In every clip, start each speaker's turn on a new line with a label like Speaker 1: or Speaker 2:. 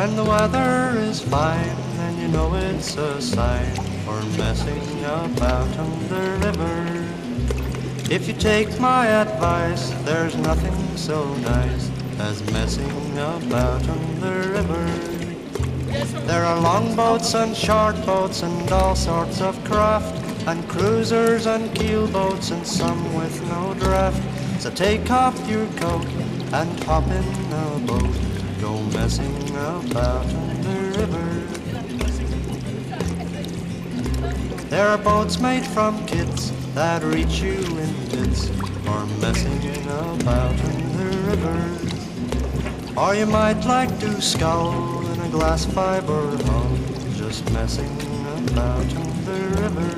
Speaker 1: When the weather is fine, then you know it's a sign for messing about on the river. If you take my advice, there's nothing so nice as messing about on the river. There are longboats and short boats and all sorts of craft, and cruisers and keelboats and some with no draft. So take off your coat and hop in a boat to go messing about on the river. There are boats made from kits that reach you in bits for messing about on the river. Or you might like to scull in a glass fiber hull, just messing about on the river.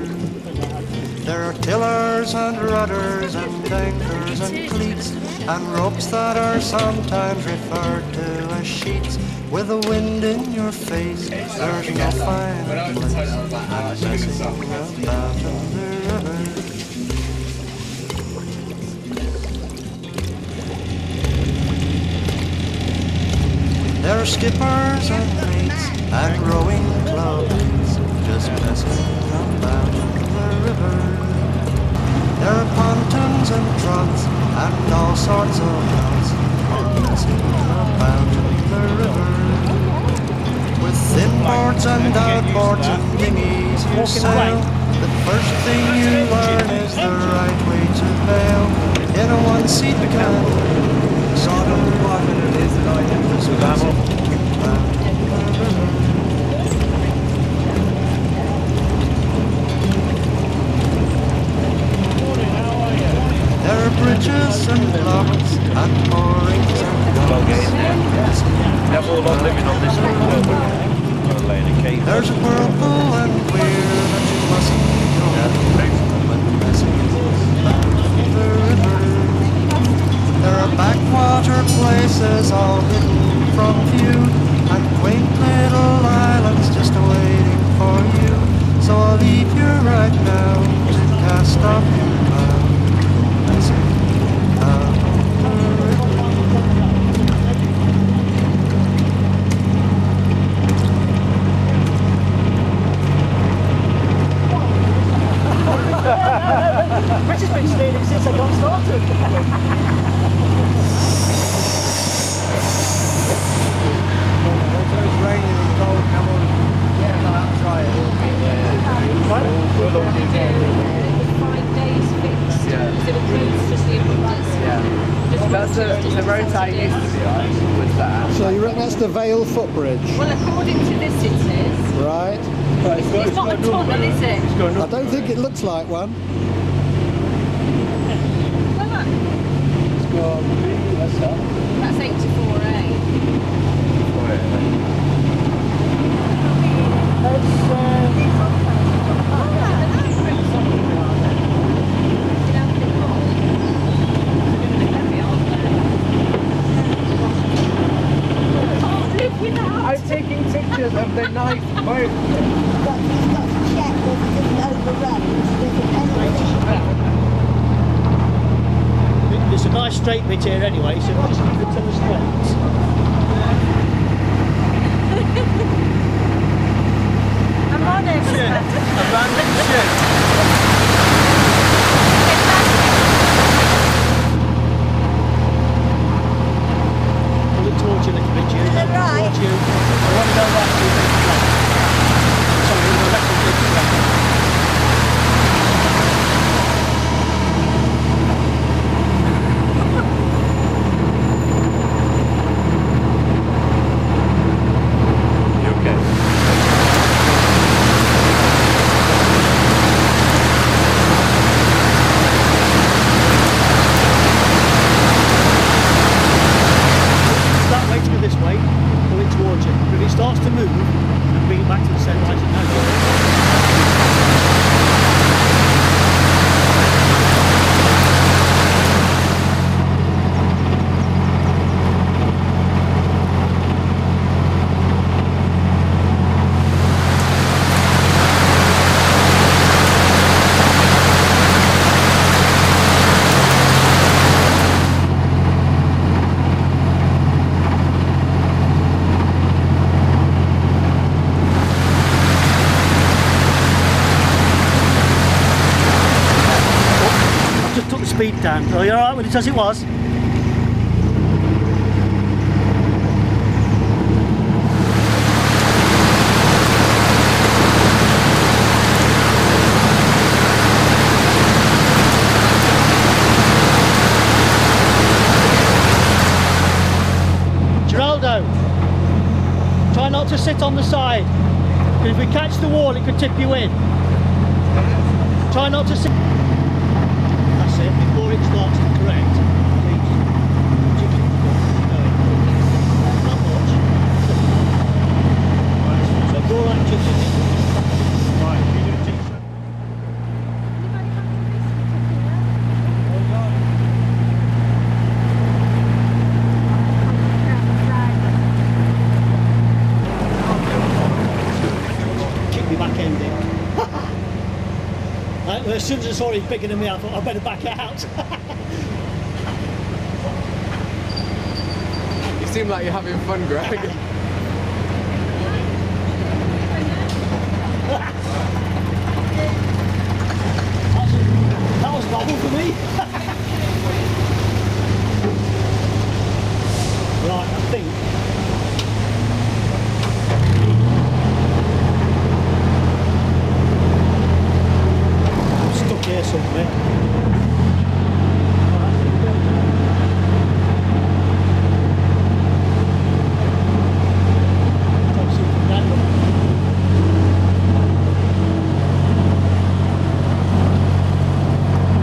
Speaker 1: There are tillers and rudders and anchors and cleats and ropes that are sometimes referred to as sheets. With the wind in your face, there's no finer place than messing about on the river. There are skippers and mates and rowing clubs, just messing about on the river. There are pontons and trots and all sorts of knots for messing about on the river. With thin boards and outboards and dinghies you sail, the first thing you learn is the right way to bail. In a one-seat canoe, sort of water it is that I did this about on the river. There are bridges and locks and moorings and docks.
Speaker 2: Never all on living on this thing,
Speaker 1: there's a whirlpool and weir that you mustn't go when messing about the river. There are backwater places all hidden from view and quaint little islands just waiting for you. So I'll leave you right now to cast off your bow. Messing out on the river.
Speaker 3: Which has been stealing since I got started.
Speaker 1: It's raining and cold, come on. Yeah, that's right.
Speaker 4: It was 5 days fixed.
Speaker 3: Yeah.
Speaker 4: So the roads just the abundance.
Speaker 3: Yeah. That's the road I used to be on, was that.
Speaker 5: So you reckon that's the Vale footbridge?
Speaker 4: Well, according to this it is.
Speaker 5: Right.
Speaker 4: It's not a tunnel, is it?
Speaker 5: I don't think it looks like one.
Speaker 4: Well, that's 84A.
Speaker 3: I'm taking pictures of the nice boat.
Speaker 6: There's a nice straight bit here anyway, so let's keep it to the straight.
Speaker 4: I'm on it.
Speaker 3: Abandoned ship.
Speaker 6: Pull the torch a little bit, Jude.
Speaker 4: Right.
Speaker 6: Torch you. I want to go right to the left. Sorry, the left will take you left. speed down. Are you alright with it as it was? Geraldo, try not to sit on the side. Because if we catch the wall, it could tip you in. Try not to sit. That's it, before it starts to correct. Please. Not much. So go right to it.
Speaker 2: Right, you do t-shirt.
Speaker 6: Kick me back end in. As soon as I saw it bigger than me, I thought I'd better back out.
Speaker 3: You seem like you're having fun, Greg.
Speaker 6: That was novel for me. Right, I think. I'm stuck here somewhere. Don't see from that one.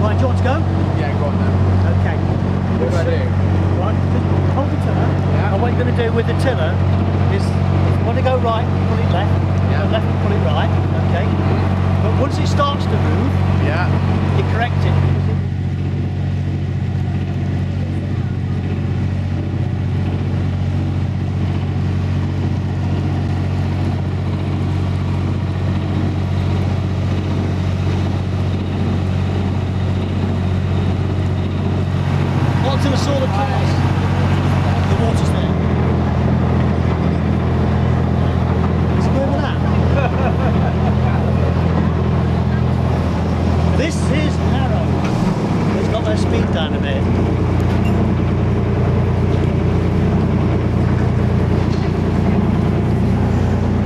Speaker 6: Right, do you want to go?
Speaker 3: Yeah, go on then.
Speaker 6: Okay.
Speaker 3: What do I do?
Speaker 6: Right, just hold the tiller.
Speaker 3: Yeah.
Speaker 6: And what you're going to do with the tiller is, if you want to go right, pull it left.
Speaker 3: Yeah.
Speaker 6: Go left, pull it right. Okay. But once it starts to move,
Speaker 3: Yeah.
Speaker 6: you correct it. Not until I saw the cars. The water's there. Is it going with that? This is narrow. It's got their speed down a bit.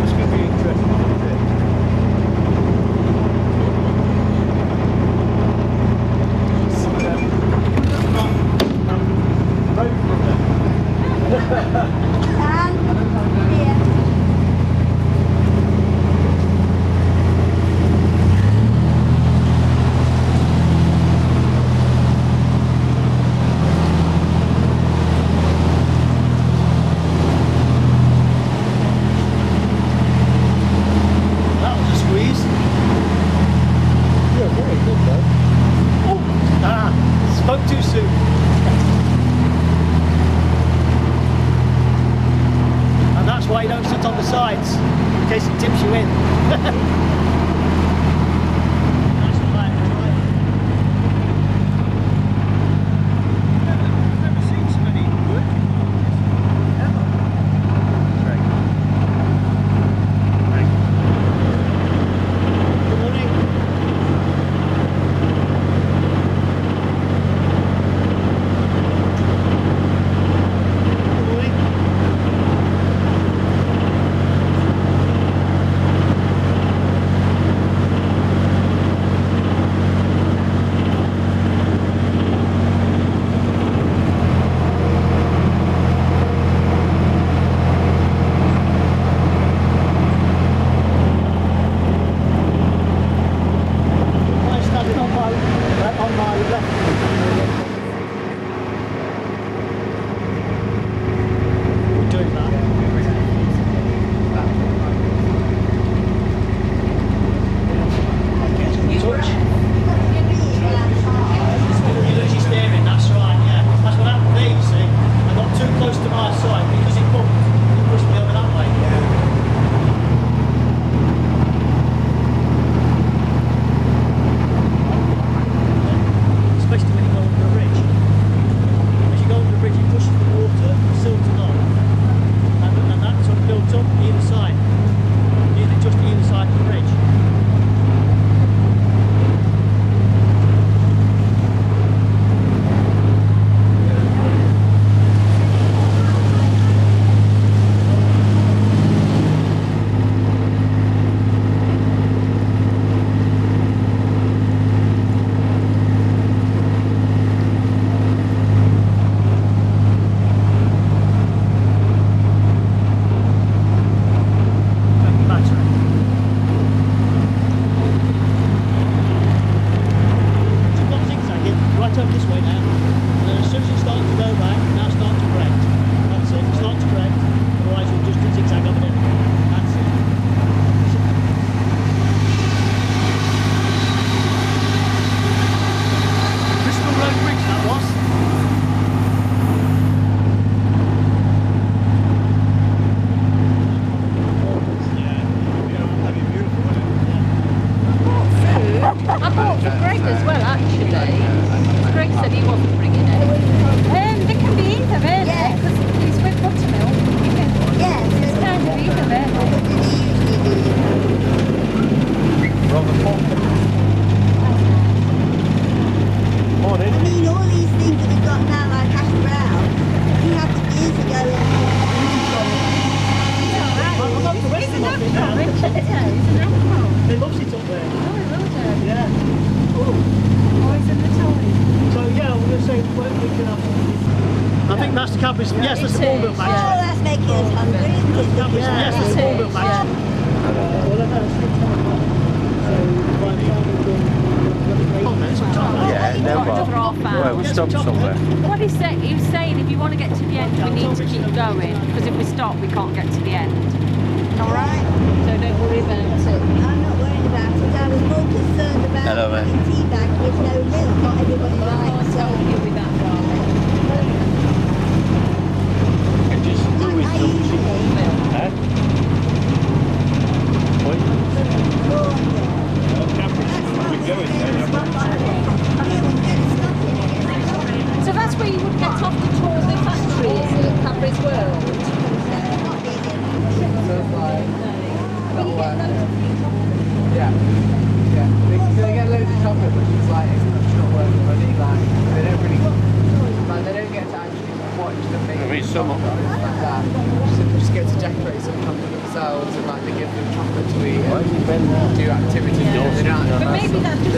Speaker 6: It's going to be interesting, isn't it? That was a squeeze.
Speaker 5: You're very good though.
Speaker 6: Spoke too soon. And that's why you don't sit on the sides, in case it tips you in. Nice and light, right?
Speaker 2: I've never seen so many working like this. Ever.
Speaker 6: Good morning. right over this way now. And then as soon as it starts to go back, now start to correct. That's it, start to correct. Otherwise you'll just zigzag over there. That's it. Bristol Road Bridge that was.
Speaker 4: I bought for Greg as well, actually. Greg said he wasn't bringing it. They can be either, really, because it's with buttermilk. You can, it's kind of either, really.
Speaker 7: I mean, all these things that we've got now, like hash brown, we had them years ago.
Speaker 4: It's an apple, Richard, it's an apple.
Speaker 6: They loves it up there.
Speaker 4: Oh, he will do.
Speaker 6: Yeah.
Speaker 4: Oh, he's in the toy.
Speaker 6: So yeah, we're going to say we can have. I think that's the Cadbury's. Yes, that's the ball milk
Speaker 7: Oh,
Speaker 6: match.
Speaker 7: that's making us hungry, isn't it?
Speaker 6: Cadbury's, yes, that's the ball milk match.
Speaker 8: Yeah, no
Speaker 4: Half
Speaker 8: well,
Speaker 4: hour.
Speaker 8: we'll stop somewhere.
Speaker 4: What he was saying, if you want to get to the end, we need to keep going, because if we stop, we can't get to the end.
Speaker 7: All right.
Speaker 4: So don't worry about it.
Speaker 7: I'm not worried about it. I was more concerned about
Speaker 8: Hello, mate.
Speaker 7: having tea bag with no milk. Not everybody
Speaker 4: I
Speaker 7: likes
Speaker 4: can't
Speaker 7: it.
Speaker 4: help you with that, darling.
Speaker 7: I usually.
Speaker 4: So that's where you would get off the tour of the factory, is it? Cadbury's World?
Speaker 9: Yeah. They get loads of chocolate, but it's like it's not working really. Like they don't really, like they don't get to actually watch the thing.
Speaker 8: I mean, some of
Speaker 9: like that. Just get to decorate some chocolate themselves, and like they give them chocolate to eat and do activities. They don't,
Speaker 4: But maybe that's just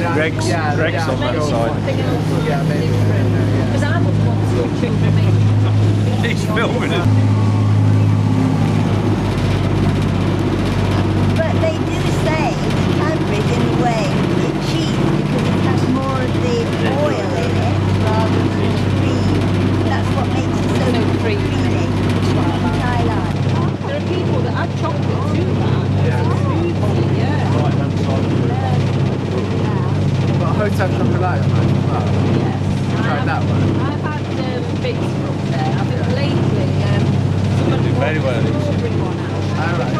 Speaker 8: Greg's on that side.
Speaker 9: Yeah, maybe.
Speaker 4: because I would want school children making chocolate.
Speaker 8: He's filming it.
Speaker 7: But they do say Cadbury's in a way it's cheap because it has more of the oil in it rather than the cream. That's what makes it so creamy, which I like.
Speaker 4: There are people that add chocolate to that. Yeah.
Speaker 9: But hotel chocolate as well.
Speaker 4: Yes.
Speaker 9: Tried that one.
Speaker 4: I've had bits from there. I think lately someone
Speaker 8: do very well.
Speaker 4: strawberry one out.
Speaker 9: Alright.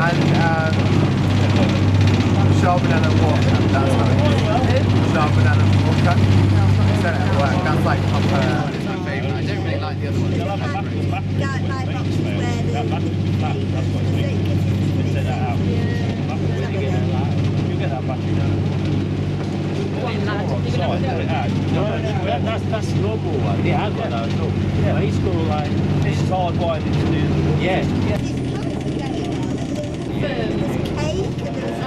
Speaker 9: And sharp banana water. That's how it is. Sharp banana water. That's like proper. It's my favourite. I don't really like the other one.
Speaker 7: Got my boxes where
Speaker 4: One lad. You're gonna have to go.
Speaker 2: That's the normal one. Yeah, I've got those. Look. Yeah, he's got like this is hardwired into the. Yeah.
Speaker 7: cake and there was
Speaker 4: Oh,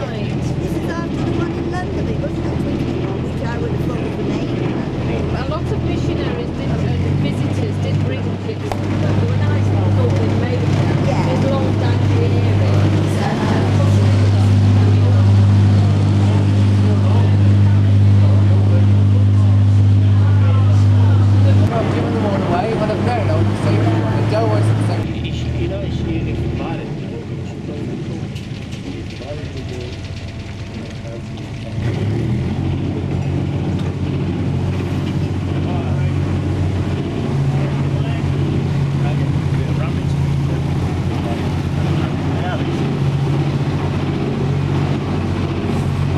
Speaker 4: right.
Speaker 7: this is after the one in London. It wasn't a Twickenham one, which I would have thought was the name.
Speaker 4: A lot of missionaries visitors did bring kids. There were nice people with maybe with long dangly earrings.
Speaker 9: Giving them all away. When I've known, I would just say the dough was the same.
Speaker 2: You know, if you buy it.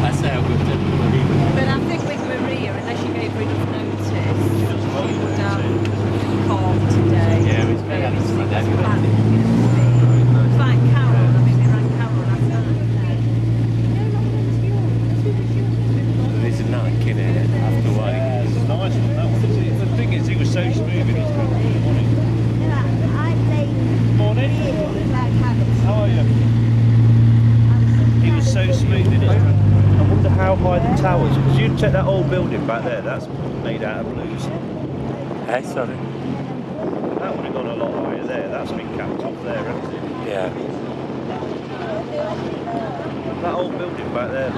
Speaker 8: That's how good
Speaker 4: But I think with Maria, unless you gave her enough notice, she would have called today.
Speaker 8: Yeah, it's very
Speaker 4: It's
Speaker 8: nice.
Speaker 4: It's like Carol. I mean, we rang Carol last night.
Speaker 8: There's a knack in it after a while.
Speaker 2: Yeah, it's a nice one, that one. The thing is, he was so smooth in his morning.
Speaker 7: I played
Speaker 2: Morning.
Speaker 7: with like habits.
Speaker 2: How are you? He was so smooth in it. I wonder how high the towers, because you check that old building back there, that's made out of blues.
Speaker 8: Hey, sorry.
Speaker 2: That would have gone a lot higher there, that's been capped off there, hasn't it?
Speaker 8: Yeah.
Speaker 2: That old building back there.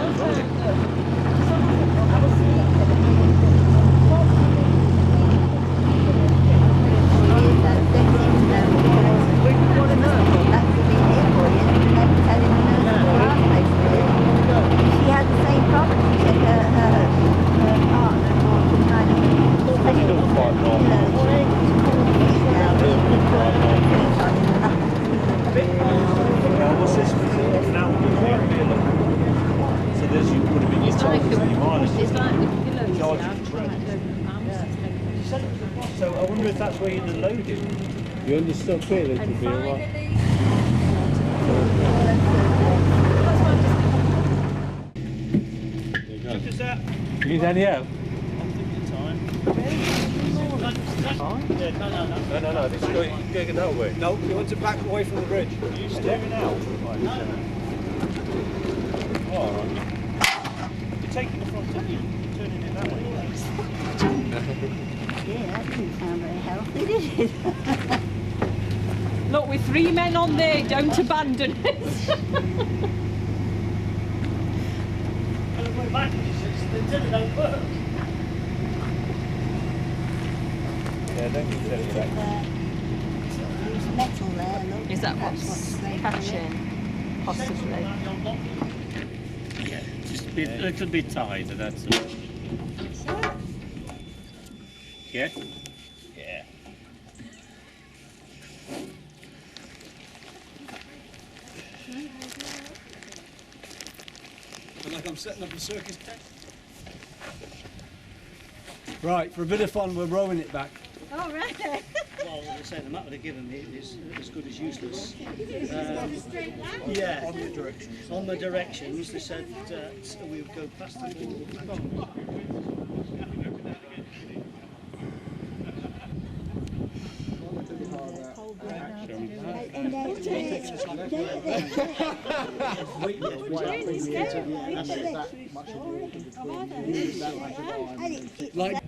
Speaker 2: wonder if that's where you'd have loaded.
Speaker 8: You understood clearly to
Speaker 4: And
Speaker 8: be a lot.
Speaker 4: finally,
Speaker 2: Look at that.
Speaker 8: You need any help?
Speaker 2: I'm thinking time. Yeah, no.
Speaker 8: No, this is going that way.
Speaker 5: No, you want to back away from the bridge.
Speaker 2: Are you steering out? Oh, all right. You're taking the front end, you're turning it that way.
Speaker 7: Yeah, that didn't sound very healthy, did it?
Speaker 4: look, with 3 men on there, don't abandon it.
Speaker 6: We're back, it don't work.
Speaker 2: Yeah, don't be silly.
Speaker 7: There's metal there, look.
Speaker 4: Is that
Speaker 7: That's
Speaker 4: what's
Speaker 7: breaking it.
Speaker 4: catching? Possibly.
Speaker 8: Yeah, just a little bit tighter, that's it. Yeah? Yeah.
Speaker 5: Like I'm setting up a circus tent. Right, for a bit of fun, we're rowing it back.
Speaker 7: Oh, right.
Speaker 6: Well, as I say, the map they've given me is as good as useless.
Speaker 7: Straight line.
Speaker 6: Yeah. On the directions. On the directions, they said we would go past the wall.
Speaker 7: And then
Speaker 5: Like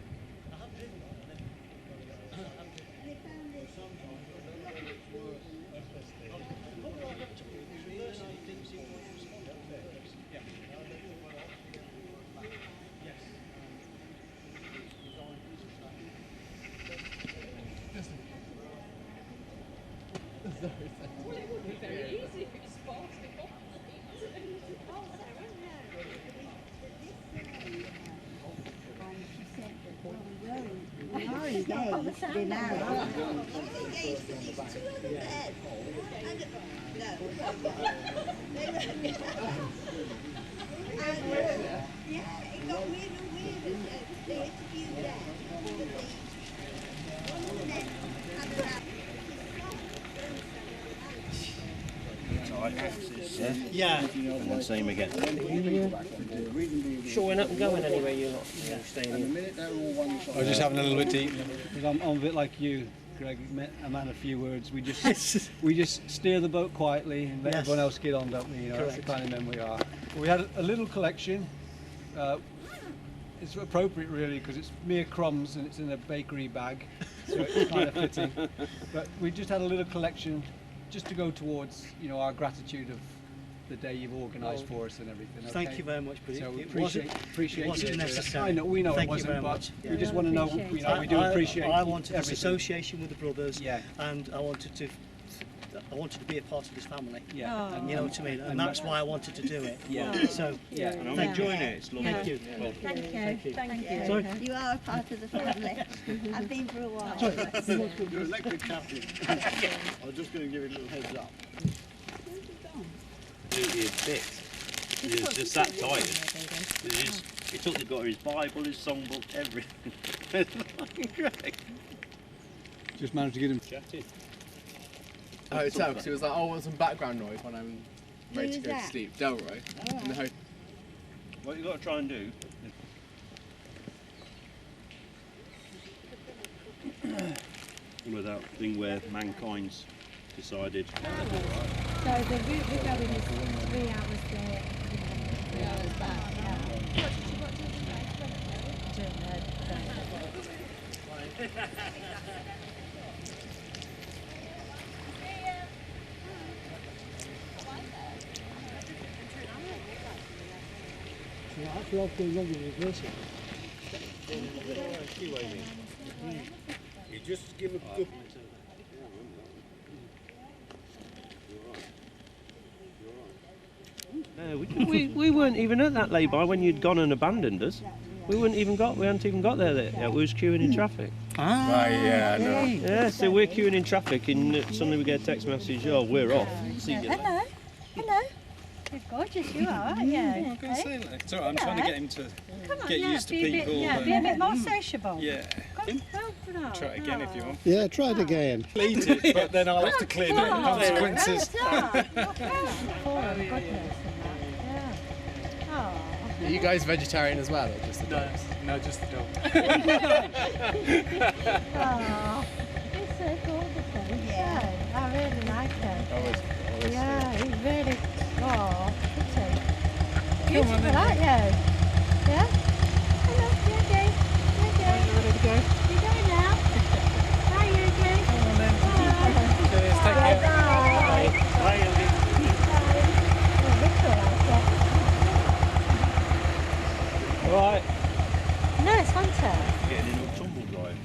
Speaker 6: Yeah.
Speaker 2: And then same again.
Speaker 8: Sure, we're not going anywhere, you're not staying here.
Speaker 5: I was just having a little bit deep. I'm a bit like you, Greg, a man of few words. We just steer the boat quietly and let everyone else get on, don't we? You know, that's the kind of men we are. We had a little collection. It's appropriate really because it's mere crumbs and it's in a bakery bag, so it's kind of fitting. But we just had a little collection just to go towards, you know, our gratitude of the day you've organised for us and everything. Okay?
Speaker 6: Thank you very much, but
Speaker 5: So we
Speaker 6: it
Speaker 5: appreciate
Speaker 6: it wasn't
Speaker 5: you.
Speaker 6: necessary.
Speaker 5: I know, we know
Speaker 6: Thank
Speaker 5: it wasn't,
Speaker 6: you very
Speaker 5: but
Speaker 6: much.
Speaker 5: we just want to know, you know, we do appreciate
Speaker 6: I wanted this
Speaker 5: everything.
Speaker 6: association with the brothers,
Speaker 5: Yeah.
Speaker 6: and I wanted to be a part of this family.
Speaker 5: Yeah.
Speaker 6: You know what I mean? And that's why I wanted to do it.
Speaker 5: Yeah.
Speaker 6: So,
Speaker 5: Yeah.
Speaker 2: And I'm
Speaker 6: Thank you.
Speaker 2: enjoying it, it's lovely.
Speaker 6: Thank you.
Speaker 2: Well,
Speaker 4: Thank you.
Speaker 6: Sorry?
Speaker 7: You are a part of the family. I've been for a while.
Speaker 5: You're electric captain. I was just going to give you a little heads up.
Speaker 8: His bit. He was just that tired. He took the got his Bible, his songbook, everything. It's fucking great.
Speaker 5: Just managed to get him.
Speaker 8: Chatted.
Speaker 9: The hotel, because it was like, oh, I want some background noise when I'm ready to
Speaker 7: Who's
Speaker 9: go to
Speaker 7: that?
Speaker 9: sleep. Delroy. In the hotel.
Speaker 2: what you've got to try and do with that thing where mankind's decided.
Speaker 4: So the route we're going is 3 hours there, 3 hours back.
Speaker 6: Actually, I've been wrong with reversing.
Speaker 8: You just give a good. No, we weren't even at that lay-by when you'd gone and abandoned us. We hadn't even got there yet. We was queuing in traffic.
Speaker 9: Right, yeah, I know.
Speaker 8: Yeah, so we're queuing in traffic and suddenly we get a text message, oh, we're off. See you later.
Speaker 7: Hello. Hello. You're gorgeous, you are, aren't you?
Speaker 5: It's all right, I'm trying to get him to
Speaker 4: Come on,
Speaker 5: get
Speaker 4: yeah,
Speaker 5: used to
Speaker 4: be a bit,
Speaker 5: people.
Speaker 4: yeah, be a bit more sociable.
Speaker 5: Yeah.
Speaker 4: Come, well,
Speaker 10: Try it again if you want.
Speaker 11: Yeah, try it again.
Speaker 10: Delete it, but then I'll have to clear the consequences.
Speaker 9: Are you guys vegetarian as well, or just the dogs?
Speaker 10: No, just the dog.
Speaker 4: Oh, he's so gorgeous. Yeah, I really like him. Yeah, he's really, pretty. Beautiful, aren't you? Yeah? Hello, you okay? You okay?
Speaker 10: You ready to go?
Speaker 4: You going now? Hi, you okay?
Speaker 10: Come on then. Cheers, take care.
Speaker 4: Bye.
Speaker 8: Bye, Andy.
Speaker 2: Right.
Speaker 4: No, it's Hunter.
Speaker 8: Getting in a tumble drive.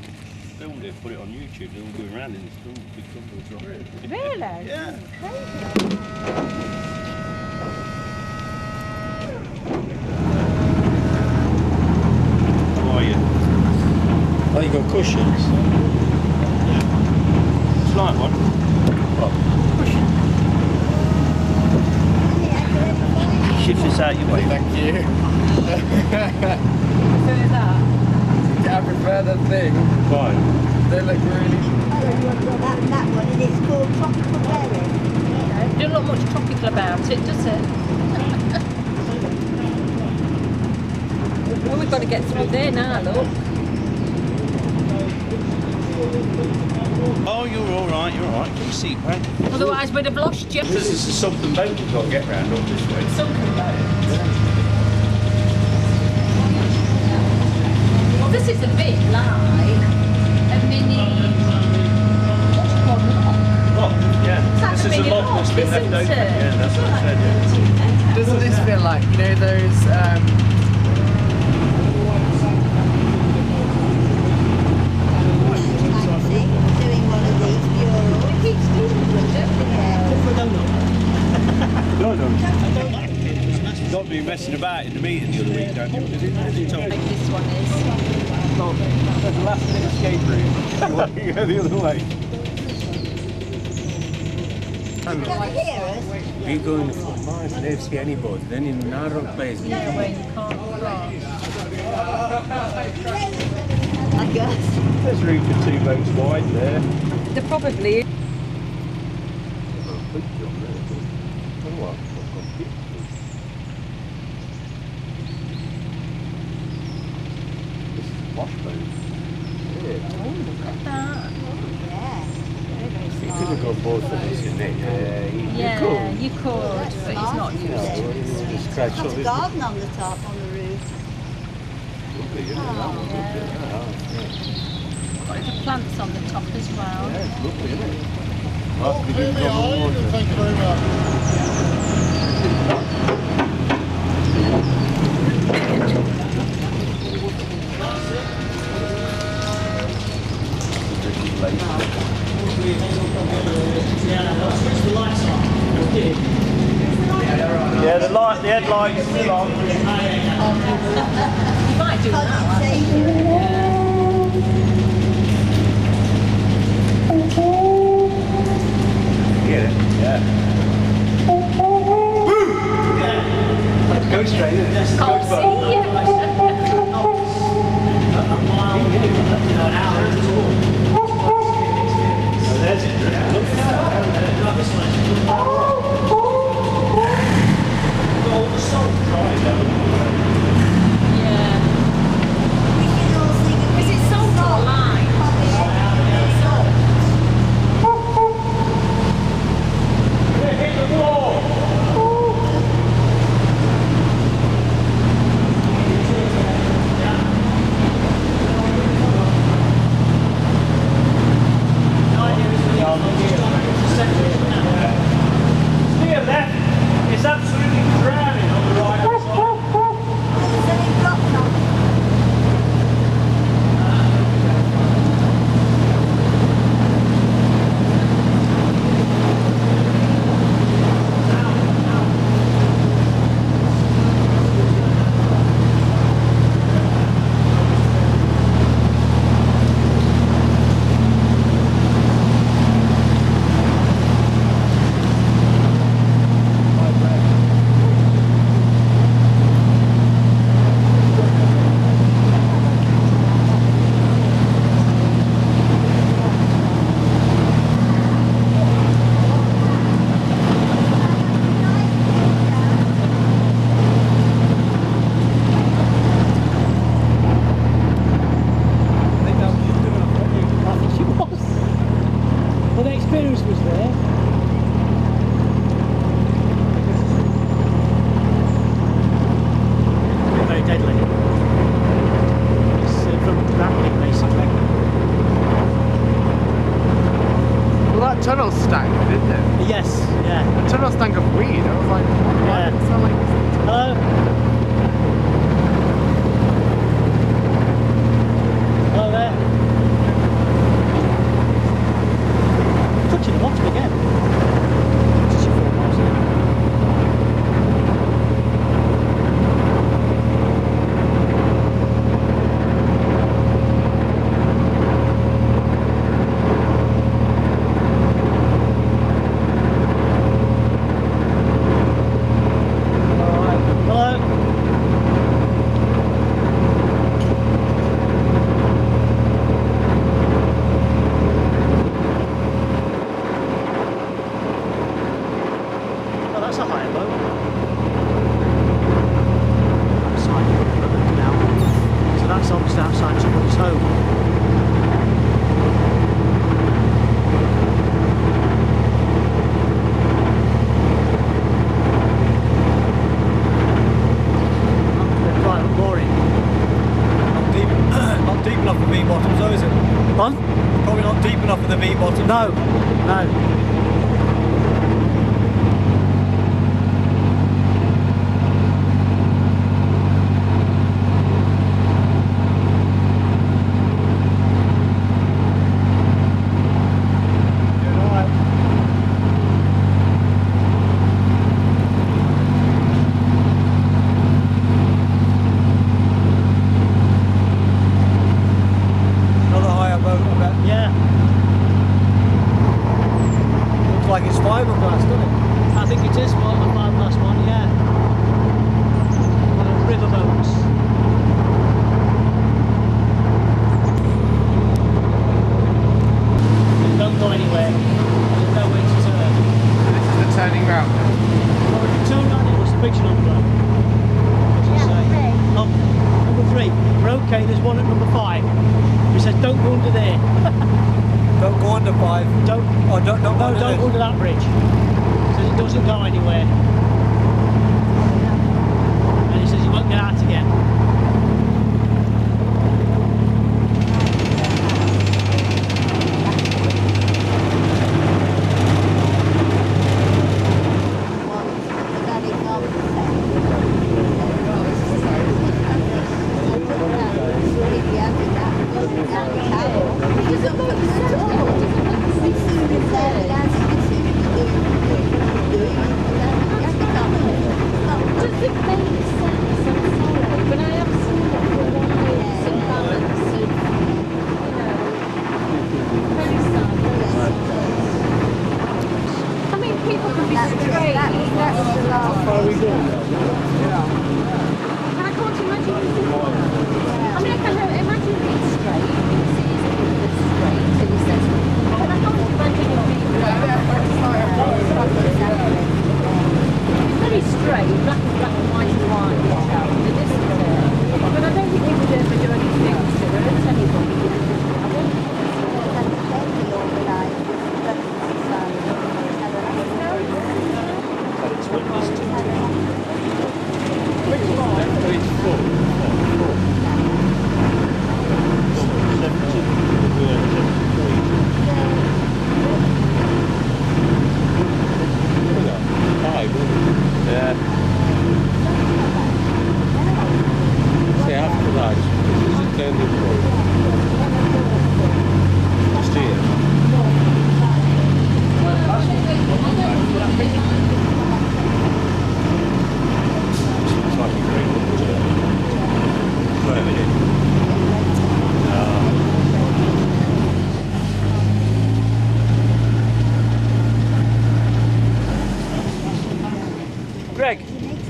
Speaker 8: Filmed it, put it on YouTube, they're all going around in this big tumble drive.
Speaker 4: Really?
Speaker 8: Yeah. How are you?
Speaker 11: Oh, you got cushions?
Speaker 8: It's like one. Shift this out your way.
Speaker 9: Thank you.
Speaker 3: Who is that?
Speaker 9: I prefer the thing.
Speaker 8: Fine.
Speaker 9: They look really...
Speaker 7: That one, and it's called tropical berry.
Speaker 3: Don't look much tropical about it, does it? Well, we've got to get through there now, look.
Speaker 8: Oh, you're all right. Get your seat back.
Speaker 3: Otherwise, we'd have lost you.
Speaker 8: This is a sunken boat we've got to get round up this way.
Speaker 3: Sunken boat. Well, this is a bit like a mini. What do you call it?
Speaker 8: Lock, yeah.
Speaker 3: It's like
Speaker 8: This
Speaker 3: a
Speaker 8: is a
Speaker 3: mini
Speaker 8: lock that's been
Speaker 3: isn't
Speaker 8: left open.
Speaker 3: it?
Speaker 8: Yeah, that's what I said. Yeah.
Speaker 9: Doesn't this feel like, you know, those...
Speaker 7: Doing one of these
Speaker 8: You got me messing about in the meeting the other week, don't you?
Speaker 3: This one is.
Speaker 2: There's a last minute escape route.
Speaker 8: You go the other way.
Speaker 11: We're going for miles, never see anybody. Then in narrow place.
Speaker 3: Yeah, where you can't cross.
Speaker 7: I guess.
Speaker 2: There's room for 2 boats wide there.
Speaker 3: There probably is.
Speaker 11: You could have got both of us in there.
Speaker 3: Yeah, you could, but he's not used to it.
Speaker 11: Scratch
Speaker 7: Got
Speaker 11: off
Speaker 7: a
Speaker 11: it.
Speaker 7: garden on the top, on the roof.
Speaker 3: Got little plants on the top as well.
Speaker 11: It's lovely, isn't it? Must be doing double water.
Speaker 9: Thank you very much.
Speaker 2: Yeah, the headlights are still on.
Speaker 3: You might do that.
Speaker 2: Get it? Yeah. Go straight in.
Speaker 3: Can't see you.
Speaker 2: There's it. All the salt dry down.
Speaker 3: Yeah.
Speaker 7: We should all sing a
Speaker 3: Is it salt or lime?
Speaker 9: tunnel stank, didn't it?
Speaker 6: Yes, yeah.
Speaker 9: The tunnel stank of weed. I was like, why
Speaker 6: Yeah.
Speaker 9: did it smell like this?
Speaker 6: Hello? Hello there. Touching the bottom again. Just 4 miles an hour. No, no.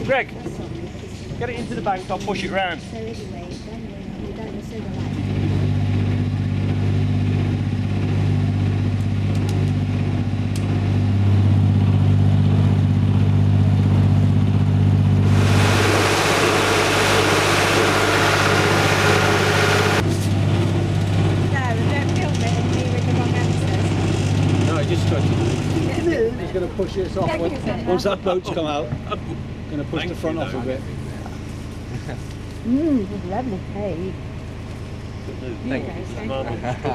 Speaker 8: Greg, get it into the bank, I'll push it round.
Speaker 5: He's going to push this off once that boat's come out. Going to push the front off a bit.
Speaker 7: Lovely cake.
Speaker 8: do.
Speaker 5: Thank you.
Speaker 8: Man,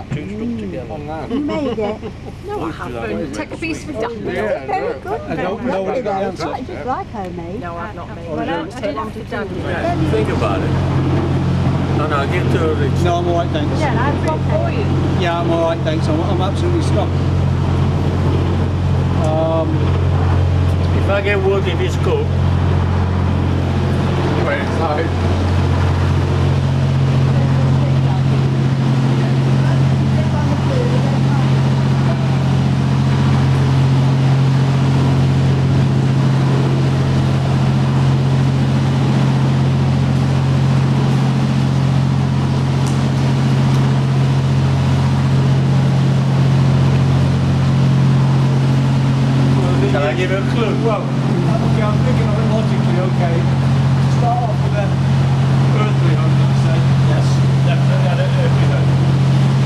Speaker 8: two stuck together.
Speaker 7: You made it.
Speaker 3: No, I haven't. Take a piece of it down.
Speaker 5: I don't know what the answer.
Speaker 7: It's just like homemade.
Speaker 3: No, I've not made
Speaker 5: Well,
Speaker 3: it.
Speaker 5: no,
Speaker 3: Take one to done.
Speaker 11: Think about it. No, give to Rich.
Speaker 5: No, I'm alright, thanks.
Speaker 3: Yeah, I've got for you.
Speaker 5: Yeah, I'm alright, thanks. I'm absolutely stuck.
Speaker 11: If I get wood, if it's cooked.
Speaker 9: Wait, so.
Speaker 11: Can I give you a clue?
Speaker 5: Well, okay, I'm thinking of it logically, okay. Start off with an earthly home, you say.
Speaker 2: Yes, definitely had an earthly home.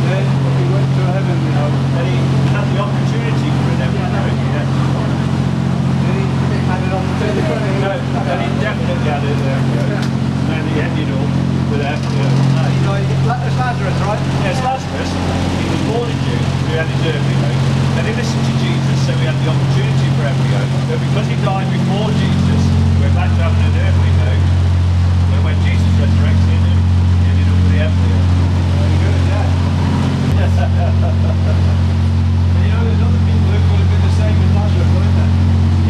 Speaker 5: Then we went to a heavenly home.
Speaker 2: Then he had the opportunity for an heavenly home, yes.
Speaker 5: Then he had it on the
Speaker 2: No, then he definitely had it there. And he ended up with a heavenly home.
Speaker 5: You know, it's Lazarus, right?
Speaker 2: Yes, Lazarus, he was born in June, so he had his earthly home. Then he listened to Jesus, so he had the opportunity for heavenly home. But because he died before Jesus, he went back to having an earthly home. But when Jesus resurrected him, he ended up with the heavenly home.
Speaker 5: Very good, yeah. And you know, there's other people who could have been the same as Lazarus, weren't there?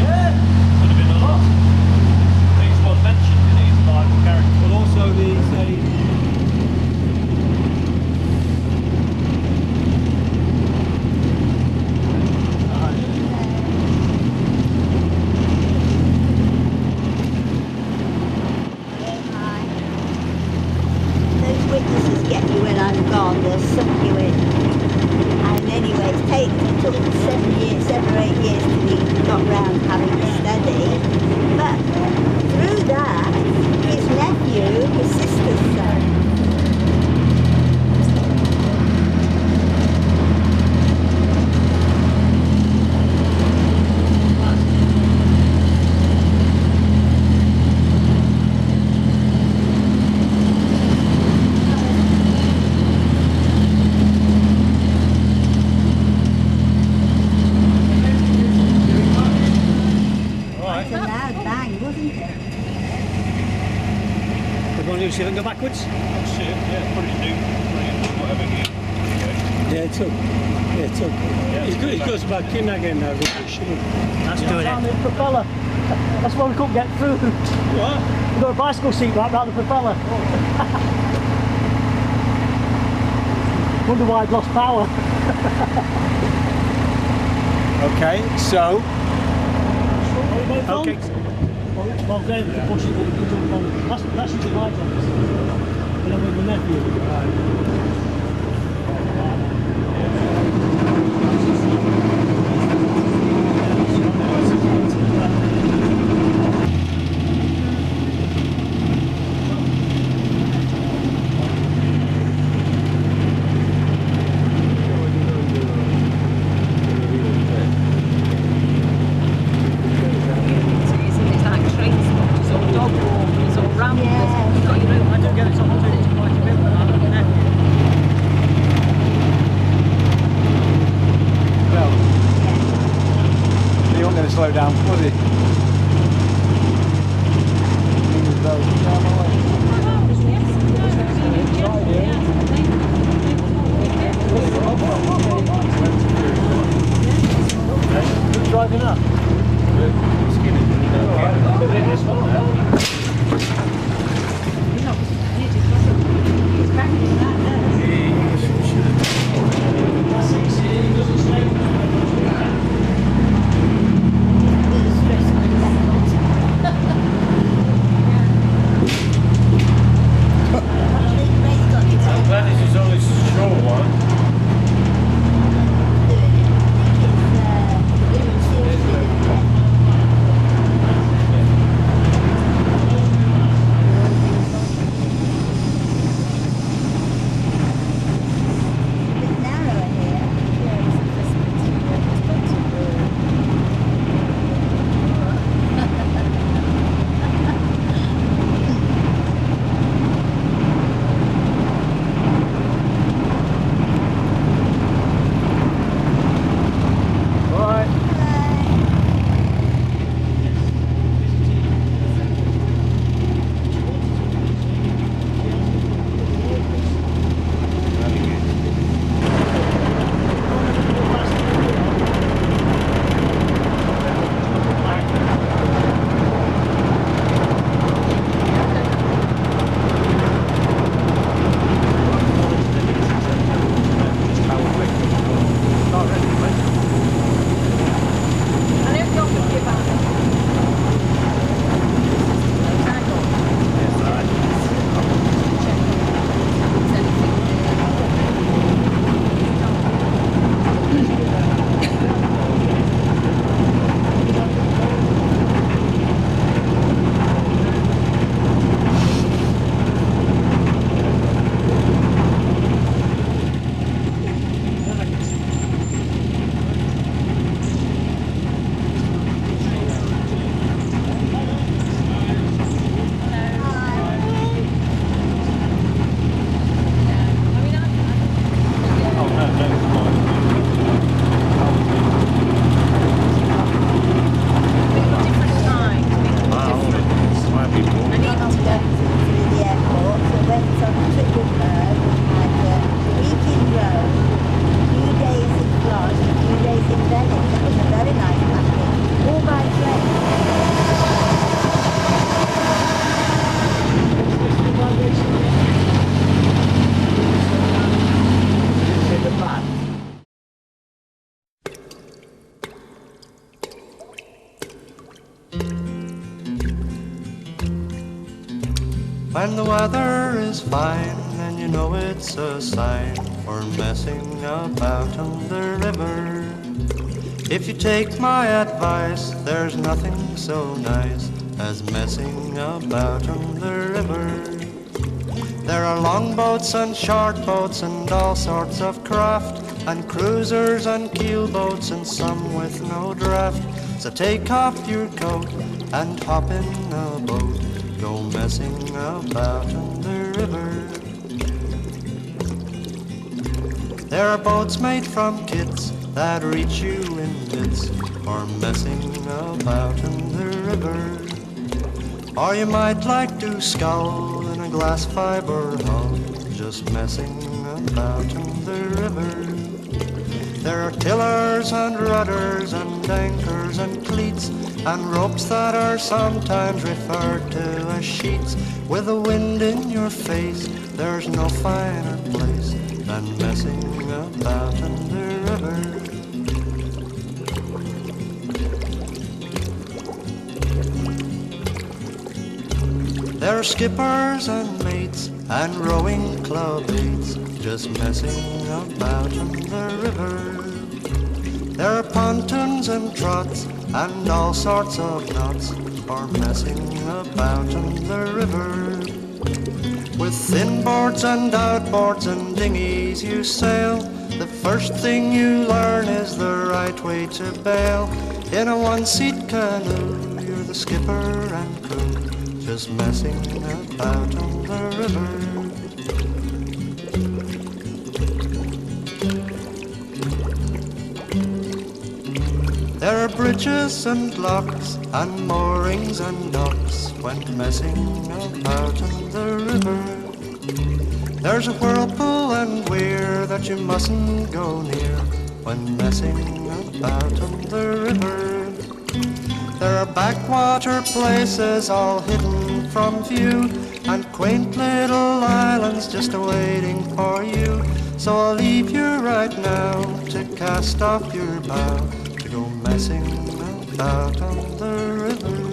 Speaker 2: Yeah, could have been a lot. These was mentioned in his Bible character.
Speaker 5: But also these
Speaker 7: Those witnesses get you when I'm gone, they'll suck you in. And anyway, it took 7 or 8 years till he got round having a study. But through that, his nephew, his sister's son, it's a loud bang, wasn't it?
Speaker 6: We're going to see if we can go backwards.
Speaker 2: That's it, yeah, pretty new. Whatever here.
Speaker 11: Yeah, it's okay. Yeah, it's okay. It goes back in again now.
Speaker 6: That's doing it. Propeller. That's why we couldn't get through.
Speaker 11: What?
Speaker 6: We've got a bicycle seat right around the propeller. Wonder why I'd lost power.
Speaker 5: Okay, so
Speaker 6: Okay. Well, then we push it, we can jump on. That's usually my job. And then with the nephew.
Speaker 3: It's like train spotters or dog walkers or ramblers.
Speaker 7: Yeah.
Speaker 3: You've got your own
Speaker 6: I do get it on quite a bit when I'm with the nephew.
Speaker 1: When the weather is fine, then you know it's a sign for messing about on the river. If you take my advice, there's nothing so nice as messing about on the river. There are longboats and short boats and all sorts of craft, and cruisers and keelboats and some with no draft. So take off your coat and hop in a boat, go messing about on the river. There are boats made from kits that reach you in bits for messing about in the river. Or you might like to scull in a glass fiber hull, just messing about in the river. There are tillers and rudders and anchors and cleats and ropes that are sometimes referred to as sheets. With the wind in your face, there's no finer place than messing about in the river. There are skippers and mates and rowing club mates just messing about in the river. There are pontoons and trots and all sorts of knots for messing about in the river. With thin boards and outboards and dinghies you sail, the first thing you learn is the right way to bail. In a one-seat canoe, you're the skipper and crew, just messing about on the river. There are bridges and locks and moorings and docks when messing about on the river. There's a whirlpool and weir that you mustn't go near when messing about on the river. There are backwater places all hidden from view and quaint little islands just awaiting for you. So I'll leave you right now to cast off your bow, to go messing about on the river.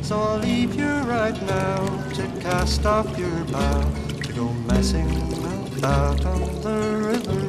Speaker 1: So I'll leave you right now to cast off your bow, to go messing about on the river.